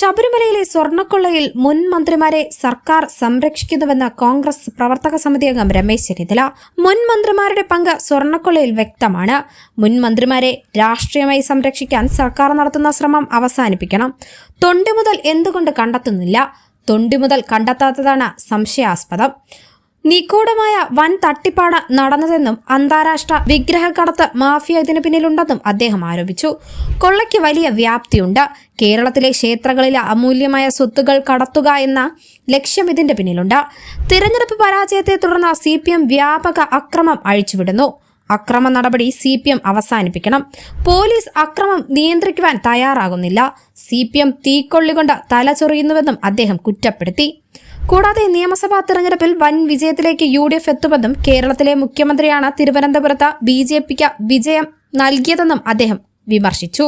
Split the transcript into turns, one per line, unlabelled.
ശബരിമലയിലെ സ്വർണ്ണക്കൊള്ളയിൽ മുൻ മന്ത്രിമാരെ സർക്കാർ സംരക്ഷിക്കുന്നുവെന്ന് കോൺഗ്രസ് പ്രവർത്തക സമിതി അംഗം രമേശ് ചെന്നിത്തല. മുൻ മന്ത്രിമാരുടെ പങ്ക് സ്വർണ്ണക്കൊള്ളയിൽ വ്യക്തമാണ്. മുൻ മന്ത്രിമാരെ രാഷ്ട്രീയമായി സംരക്ഷിക്കാൻ സർക്കാർ നടത്തുന്ന ശ്രമം അവസാനിപ്പിക്കണം. തൊണ്ടി മുതൽ എന്തുകൊണ്ട് കണ്ടെത്തുന്നില്ല? തൊണ്ടി മുതൽ കണ്ടെത്താത്തതാണ് സംശയാസ്പദം. നിഗൂഢമായ വൻ തട്ടിപ്പാണ് നടന്നതെന്നും അന്താരാഷ്ട്ര വിഗ്രഹക്കടത്ത് മാഫിയ ഇതിന് പിന്നിലുണ്ടെന്നും അദ്ദേഹം ആരോപിച്ചു. കൊള്ളയ്ക്ക് വലിയ വ്യാപ്തിയുണ്ട്. കേരളത്തിലെ ക്ഷേത്രങ്ങളിലെ അമൂല്യമായ സ്വത്തുകൾ കടത്തുക എന്ന ലക്ഷ്യം ഇതിന്റെ പിന്നിലുണ്ട്. തിരഞ്ഞെടുപ്പ് പരാജയത്തെ തുടർന്ന് CPM വ്യാപക അക്രമം അഴിച്ചുവിടുന്നു. അക്രമ നടപടി CPM അവസാനിപ്പിക്കണം. പോലീസ് അക്രമം നിയന്ത്രിക്കുവാൻ തയ്യാറാകുന്നില്ല. CPM തീക്കൊള്ളികൊണ്ട് തലചൊറിയുന്നുവെന്നും അദ്ദേഹം കുറ്റപ്പെടുത്തി. കൂടാതെ നിയമസഭാ തെരഞ്ഞെടുപ്പിൽ വൻ വിജയത്തിലേക്ക് UDF എത്തുമെന്നും കേരളത്തിലെ മുഖ്യമന്ത്രിയാണ് തിരുവനന്തപുരത്ത് BJPക്ക് വിജയം നൽകിയതെന്നും അദ്ദേഹം വിമർശിച്ചു.